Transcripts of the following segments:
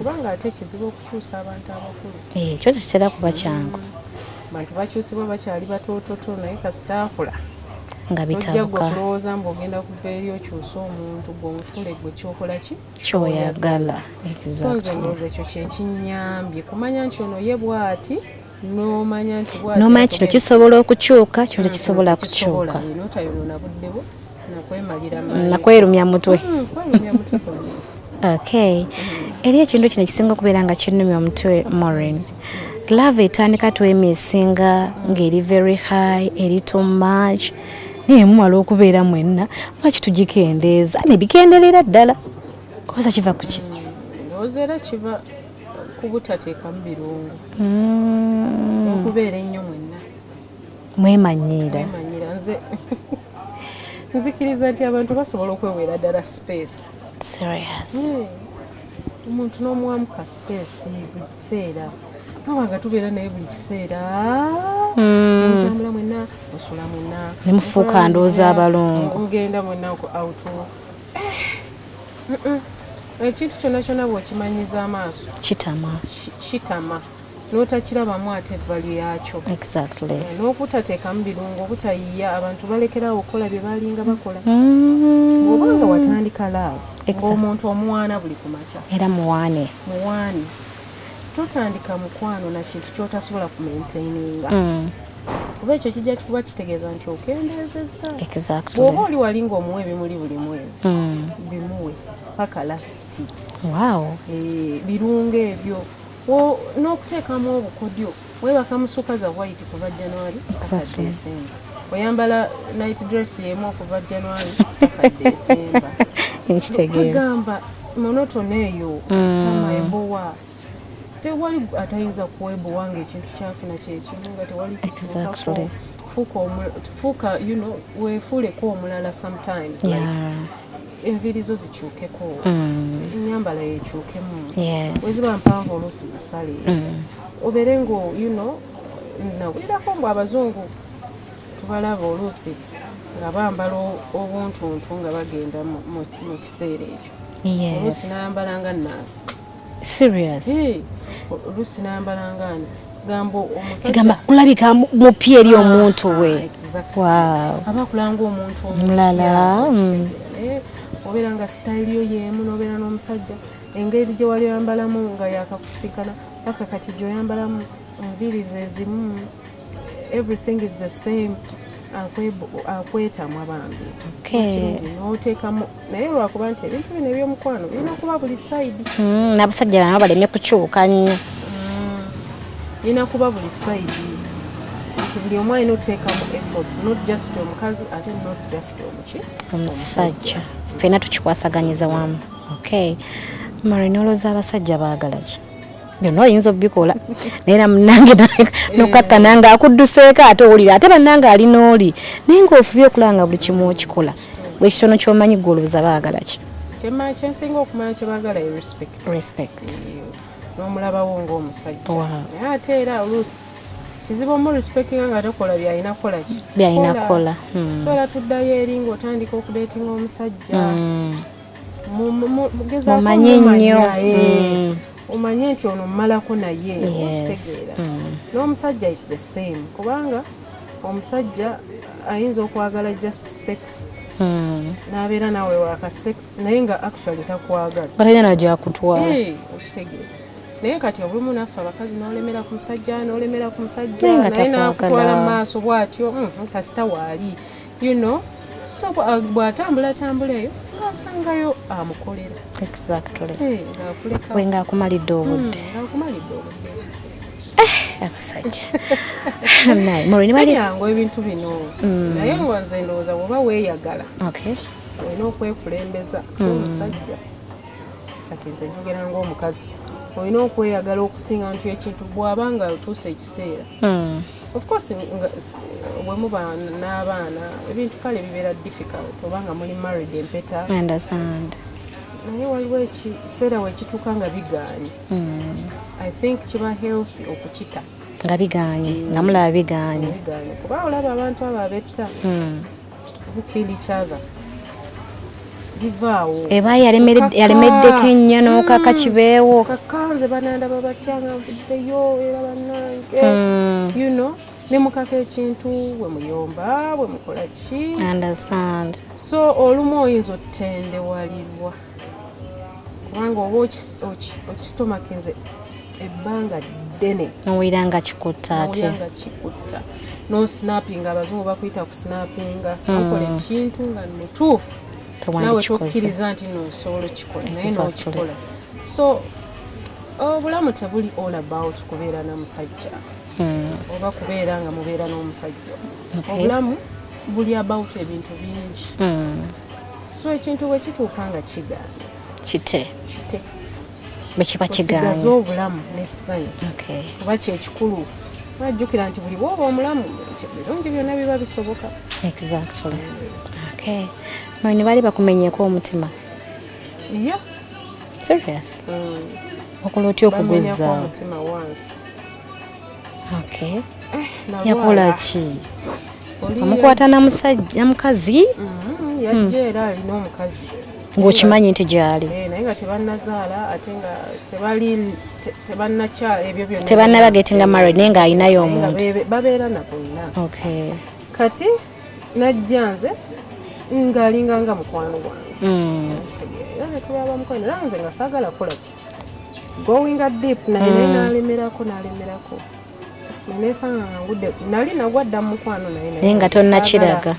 kubanga ate kizibu okukyusa abantu abakulu. Kyo kitera kuba kyangu. Abantu bakyusibwa bakyali batoototo naye kasitaakula nga bitabuka. Kulowooza mbu ogenda kuva eri okyusa omuntu gw'omufule gwe kyokola ki? Kyoyagala. So nze ndowooza ekyo kyekinnyambye kumanya nti ono ye bw'ati n'omanya nti bw'ati. N'omanya kino kisobola okukyuka kyo tekisobola kukyuka. N'otayonoona budde bwo nakwemalira nakwerumya mutwe. Kwerumya mutwe konna. Okay. Eri ekintu kino kisinga okubeera nga kinnumya omutwe Maureen. Love etandika twemisinga ng'eri very high, eri too much. Naye mumala okubeera mwenna lwaki tugikendeeza nebikenderera ddala koza kiva ku ki? Ndowooza era kiva ku butateekamu birungo. Okubeera ennyo mwenna mwemanyiira. Nze nzikiriza nti abantu basobola okweweera ddala space. Serious. Omuntu n'omuwamu ka space buli kiseera. Nga tubeera naye buli kiseera mutambula mwenna osula mwenna nemufuuka ndowooza abalongo ogenda mwenna auto. Ekintu kyonna kyonna bw'okimanyiza amaaso kitama n'otakirabamu ate ebbali yakyo. Exactly. N'okutateekamu birungo obutayiya abantu balekerawo okukola bye balinga bakola. Obanga watandika laawo ng'omuntu omuwaana buli kumakya era muwaane totandika mukwano na kintu kyotasobola kumaintaininga. Kuba ekyo kijja kuba kitegeeza nti okendeezezza. Exactly. Bw'oba oli wali ng'omuwa ebimuli buli mwezi bimuwe paka lasiti. Wow. Birungo ebyo n'okuteekamu obukodyo weebaka musuka za white kuva January paka December. Oyambala night dress y'emu okuva January paka December. Kugamba monotone eyo tamaebowa. Tewali atayinza kuwebowa ng'ekintu kyafuna kyekimu nga tewali Exactly. Fuuka weefuuleko omulala sometimes. Enviiri zo zikyukeko. Ennyambala yekyukemu. Weziba mpanvu oluusi zisale. Obeere nawulirako mbu abazungu tubalaba oluusi nga bambala obuntuntu nga bagenda mu kiseera ekyo. Oluusi n'ayambala nga nnaasi. Serious. Oluusi n'ayambala ngani gamba omusajja gamba kulabika mupya eri omuntu we. Wow. Abakulanga omuntu omulala. Obeera nga sitayiri yo y'emu n'obeera n'omusajja engeri gye wali oyambalamu nga yakakusikana paka kati gy'oyambalamu enviiri ze zimu. Everything is the same. Akwetamwa bambi. N'oteekamu naye lwakuba nti ebintu bino eby'omukwano birina kuba buli sayidi. N'abasajja bano balemye kukyuka nnyo. Birina kuba buli sayidi. Nti buli omu alina oteekamu effort, not just omukazi ate not just omusajja. Ffenna tukikwasaganyiza wamu. Okay. Maureen olowooza abasajja baagala ki? Byonna oyinza obikola naye namunange nokakkana nga akudduseeko ate owulira ate bannange ali n'oli naye ng'ofubye okulanga buli kimu okikola bwe kitono ky'omanyi gwe olowooza baagala ki? Kyensinga okumanya kye baagala ye respect. N'omulabawo ng'omusajja. Naye ate era oluusi kizibu omu respectinga nga tokola by'alina kukola ki? By'alina kukola. So era tuddayo eri ng'otandika okudeetinga omusajja. Mumanye nnyo. Omanye nti ono mmalako naye okitegeera. N'omusajja is the same kubanga omusajja ayinza okwagala just sex n'abeera naawe waka sex naye nga actually takwagala. Balina nagyakutwala. Okitegeera. Naye kati obulimu naffe abakazi n'olemera ku musajja naye n'akutwala mu maaso bw'atyo kasita waali. So bw'atambula eyo asangayo amukolera. Exactly. Wenga akumalidde obudde. Abasajja. Yangu ebintu bino. Naye nga nze ndowooza bw'oba weeyagala. Olina okwekulembeza si omusajja. Kati nze njogera ng'omukazi. Olina okweyagala okusinga nti ekintu bw'aba nga otuuse ekiseera. Of course bwe muba n'abaana ebintu kale bibeera difficult obanga muli married empeta. I understand. Naye waliwo ekiseera wekituuka nga bigaanye. I think kiba healthy okukita. Nga bigaanye, nga mulaba bigaanye. Kuba olaba abantu abo abetta who kill each other. livaawo eba yalemeddeko ennyo n'okaka kibeewo kakanze bananda babatyanga nvuddeyo era bannange you know ne mukaka ekintu bwe muyomba bwe mukola ki understand so olumu oyinza otendewalirwa kubanga oba okisitomakinze ebbanga ddene owulira nga kikutta ate no snapping abazungu bakuyita ku snappinga okola ekintu nga mutuufu nawe tokkiriza nti nosobola okikola naye n'okikola so obulamu tebuli all about kubeera na musajja oba kubeera nga mubeera n'omusajja obulamu buli about ebintu bingi so ekintu bwe kituuka nga kigaana kite bwe kiba kigaana obulamu n'essanyu oba kyekikulu bajjukira nti buli bwoba omulamu birungi byonna biba bisoboka exactly ne bali bakumenyeeko omutima yeah serious okola otya okuguzza omutima once yakola ki omukwata na mukazi yajja era alina omukazi ng'okimanyi nti gyali naye nga tebannazaala ate nga tebannakyala ebyo byonna tebannaba getting married naye ng'alinayo omuntu babeera na bonna kati najja nze ng'alinga nga mukwano gwange era ne tulaba mukwano era nze nga saagala kukola ki going deep naye n'alemerako neneesanga nga ngudde nali nagwadda mu mukwano naye nga tonnakiraga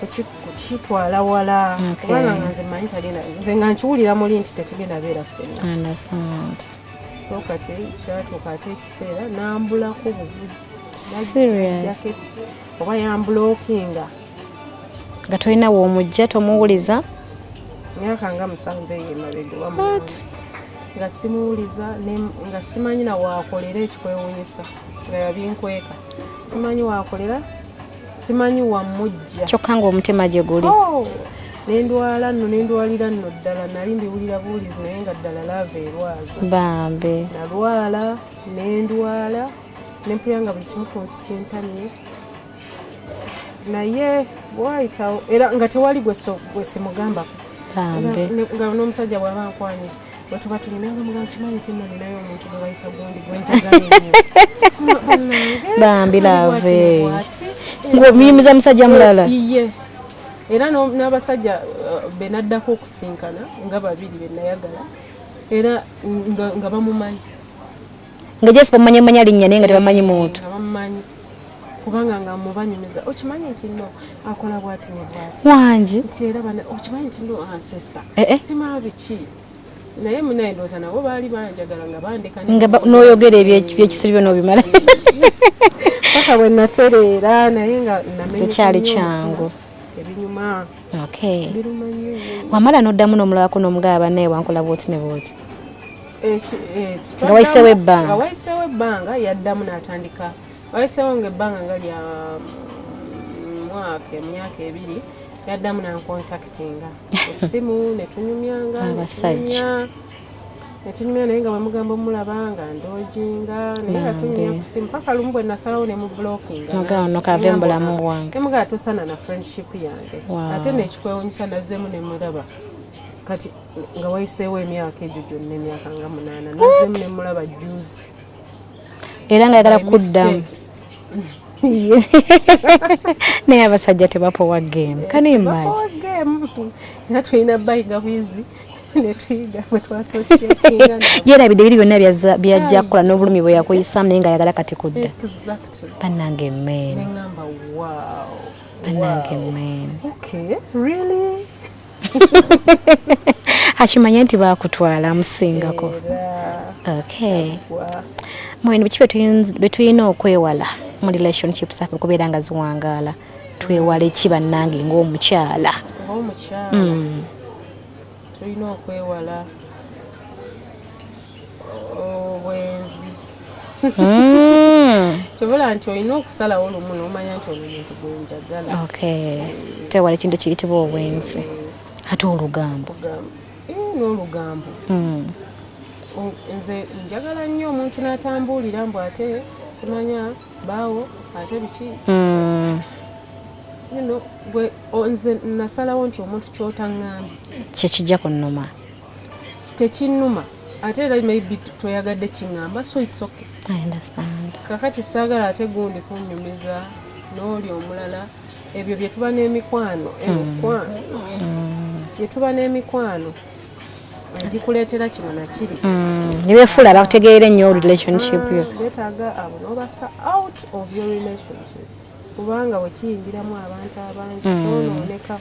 kukitwala wala kubanga nga nze manyi talina nze nga nkiwulira muli nti tetugenda beera ffenna so kati kyatuuka ate ekiseera nambulako bubuzi oba yambulookinga nga tolina woomujja tomuwuliza myaka nga 7 emabega wamu nga simuwuliza nga simanyi na waakolera ekikwewuunyisa nga yabinkweka simanyi waakolera simanyi wamujja kyokka ng'omutima gye guli nendwalira nno ddala nali mbiwulira buulizi naye nga ddala laava erwaza bambe nalwala nendwala nempulira nga buli kimu kunsi kintamye naye bwayitawo era nga tewali gwe simugambako nga n'omusajja bw'aba nkwanye bwe tuba tulinanga mugamba kimanyi nti nno ninayo omuntu gwe bayita gundi gwe njagala ennyo bambi laave ng'omuyimiza musajja mulala iye era n'abasajja be naddako okusinkana nga babiri be nayagala era nga bamumanyi nga jesi bamumanya linnya naye nga tebamanyi muntu nga bamumanyi kubanga nga mubanyumiza okimanyi nti nno akola bwati ne bwati wangi nti era okimanyi nti nno ansesa simaa biki naye munaye ndowooza nabo baali banjagala nga bandeka n'oyogera ebyekisiri byonna obimala paka bwe natereera naye nga tekyali kyangu ebinyuma biruma nnyo wamala n'oddamu n'omulabako n'omugaba bannaye wankola bwoti ne bwoti nga wayiseewo ebbanga yaddamu n'atandika wayiseewo ng'ebbanga nga lya emyaka 2 yaddamu nankontaktinga essimu netunyumyanga netunyumya naye nga bwemugamba omulabanga ndojinga naye nga tunyumya ku simu paka lumu bwe nasalawo ne mu blockinga kave mubulamu bwange emugala tosana na friendship yange ate nekikwewunyisa nazzeemu nemulaba kati nga wayiseewo emyaka egyo gyonna emyaka nga 8 nazzeemu nemulaba juzi era nga yagala kuddamu naye abasajja tebapowa game kani imagi era tulina bayiga bwizi netuyiga bwe twasosietinga yerabidde biri byonna byajja kukola n'obulumi bwe yakuyisaamu naye nga ayagala kati kudda bannange men bannange men akimanye nti bakutwala amusingako mwene biki betulina okwewala mu relationships zaffe okubeera nga ziwangaala twewala eki bannange ng'omukyala tulina okwewala obwenzi kyobola nti olina okusalawo lumu n'omanya nti ono muntu gwenjagala twewala ekintu ekiyitibwa obwenzi ate olugambo n'olugambo nze njagala nnyo omuntu n'atambulira mbu ate kimanya baawo ate biki gwe nze nasalawo nti omuntu ky'otaŋŋambye kyekijja kunnuma tekinnuma ate era maybe toyagadde kiŋŋamba so it's okay. I understand. Kakati saagala ate gundi kunnyumiza n'oli omulala ebyo bye tuba n'emikwano bye tuba n'emikwano agikuleetera kino nakiri ne beefuula bakutegeere nnyo relationship yo beetaaga abo n'obasa out of your relationship kubanga bwe kiyingiramu abantu abangi kyonooneka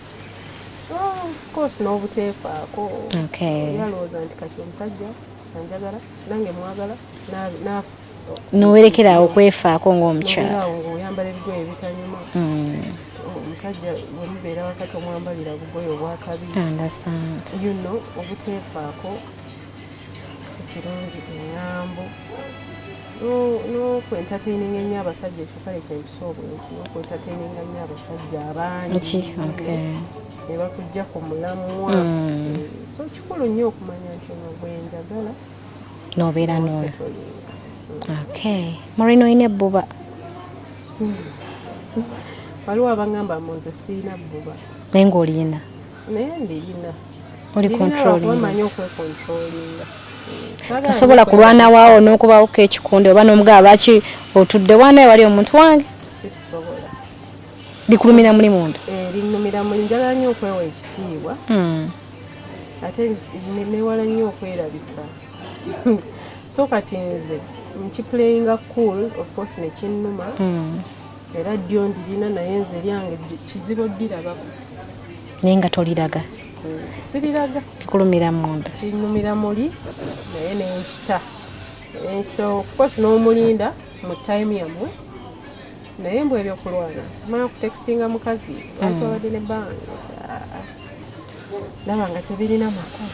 of course n'obuteefaako yalowooza nti kati omusajja anjagala nange mwagala n'owerekera okwefaako ng'omukyala ng'oyambala ebigoye ebitanyuma omusajja bwe mubeera wakati omwambalira bugoye obwakabi obuteefaako si kirungi engambo n'okwentataininga ennyo abasajja ekikale kyempisa obwenti n'okwentataininga nnyo abasajja abangi ne bakujja ku mulamwa so kikulu nnyo okumanya nti ono gwenjagala n'obeera n'oyo Maureen oyina ebbuba waliwo abangamba mbu nze sirina bbuba naye ng'oliyina naye ndiyina oli controlling okwecontrolinga tosobola kulwana waawo n'okubawuka ekikonde oba n'omugaba lwaki otudde wanaye wali omuntu wange sisobola likulumira muli munda linnumira muli njagala nnyo okwewa ekitiibwa ate newala nnyo okwerabisa so kati nze nkiplayinga cool of course nekinnuma era ddyo ndirina naye nze lyange kizibu ddirabako naye nga toliraga siriraga kikulumira munda kinnumira muli naye nenkita of course n'omulinda mu time yammwe naye mbw ebyokulwana simala kutextinga mukazi lwaki wabadde ne banga laba nga tebirina makulu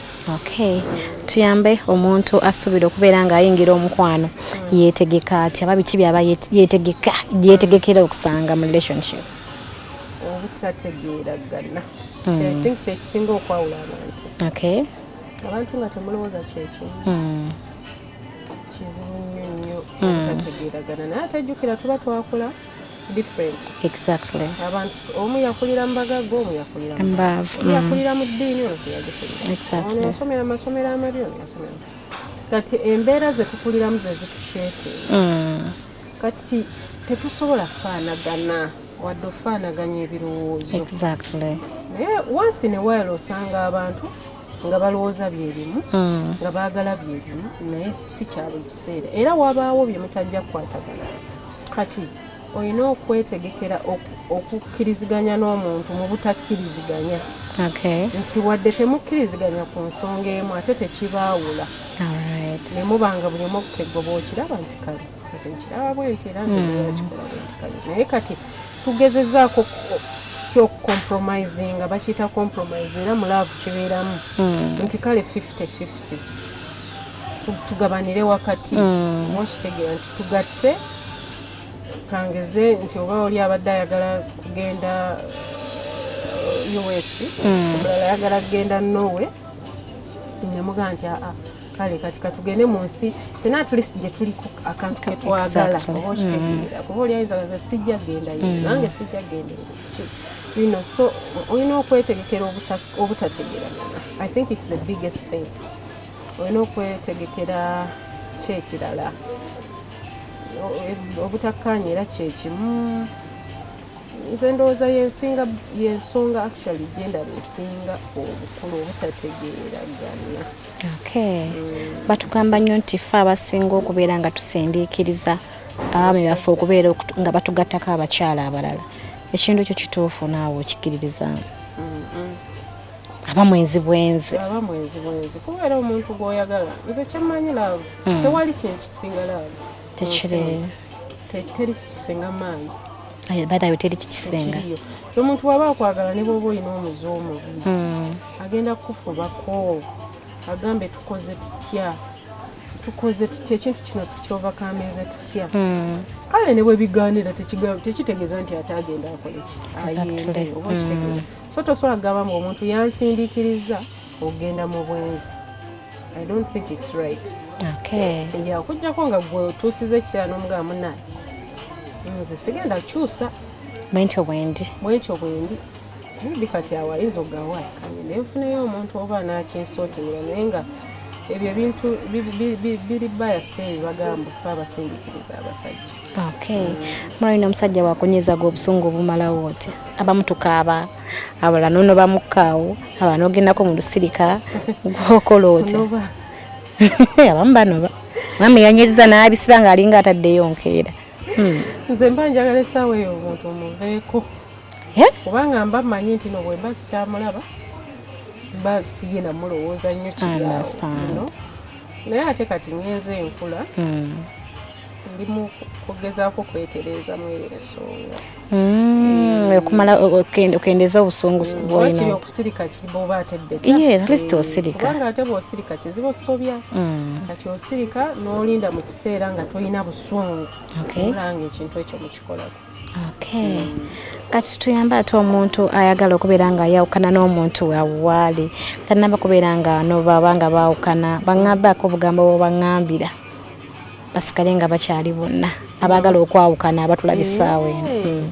tuyambe omuntu asuubira okubeera ng'ayingira omukwano yeetegeka ati aba biki byaba yeetegekera okusanga mu relationship obutategeeragana think kyekisinga okwawula abantu abantu nga temulowooza kyekimu kizibu nnyo obutategeeragana naye atajjukira tuba twakula different abantu omu yakulira mu bagaga omu yakulira mu ddiini ono yasomera amasomero amali ono yasomera kati embeera ze tukuliramu ze zitusheetinga kati tetusobola kufaanagana wadde ofaanaganya ebirowoozo naye wansi ne waala osanga abantu nga balowooza byerimu nga baagala byerimu naye si kya buli kiseera era wabaawo bye mutajja kukwatagana kati olina okwetegekera okukkiriziganya n'omuntu mu butakkiriziganya nti wadde temukkiriziganya ku nsonga emu ate tekibaawula ne mubanga buli omu okutegoba okiraba nti kale nze nkiraba bwenti era nze nakikola bwenti kale naye kati tugezezaako okkompromisinga bakiyita compromise era mu laavu kibeeramu nti kale 50-50 tugabanire wakati okitegeera nti tugatte kangeze nti oba oli abadde ayagala kugenda US omulala ayagala kugenda Norway nemugaa nti kale kati katugende mu nsi fena at least gye tuliko akantu ketwagala oba okitegeera kuba oli ayinza gaza sijja genda nange sijja genda so olina okwetegekera obutategeeragana I think it's the biggest thing olina okwetegekera kyekirala obutakkaanya era kyekimu nze ndowooza yensonga actually gyendaba esinga obukulu obutategeeragana batugamba nnyo nti ffe abasinga okubeera nga tusendiikiriza abaami baffe okubeera nga batugattako abakyala abalala ekintu ekyo kituufu naawe okikkiririzaamu aba mwenzi bwenzi kubeera omuntu gw'oyagala nze kyemmanyi laavu tewali kintu kisinga laavu teri kikisenga maanyi badawe teri kikisenga omuntu waba akwagala ne bwoba olina omuze omubi agenda kukufubako agambe tukoze tutya ekintu kino tukyovakaamenze tutya kale ne bwe bigaanira tekitegeeza nti ate agenda akole ki ayende oba okitegeeza so tosobola kugamba mbu omuntu yansindiikiriza okugenda mu bwenzi I don't think it's right okujjako nga gwe otuusiza ekiseera n'omugamba munaye nze sigenda kukyusa mwentyo bwendi bikati awo ayinza okugawa kanye neefuneyo omuntu oba nakinsootingira naye nga ebyo ebintu biri biased bagamba ffe abasindiikiriza abasajja. Okay. Marina omusajja wakunyizaga obusungu bumalawo oti abamu tukaaba abala nono bamukkaawo abana ogendako mu lusirika gwokola oti abamu banoba mwami yanyiriza n'abisiba ng'alinga ataddeyo nkeera. Nze mba njagala essaawa eyo omuntu omuveeko kubanga mba mmanyi nti no bwe mba sikyamulaba mba sigenda mulowooza nnyo kiryawo naye ate kati ngenze enkula ndi mu kugezaako kwetereeza mu ensonga okumala okendeza obusungu bwolina okusirika kiboba ate osirika kubanga ate bw'osirika kizibu osobya kati osirika n'olinda mu kiseera nga tolina busungu olanga ekintu ekyo mukikolako. Okay. Kati tuyamba ate omuntu ayagala okubeera nga ayawukana n'omuntu wawaali tanaba kubeera nga no babanga baawukana baŋŋambako obugambo bwebaŋŋambira basigale nga bakyali bonna abaagala okwawukana abatulabisaawo eno.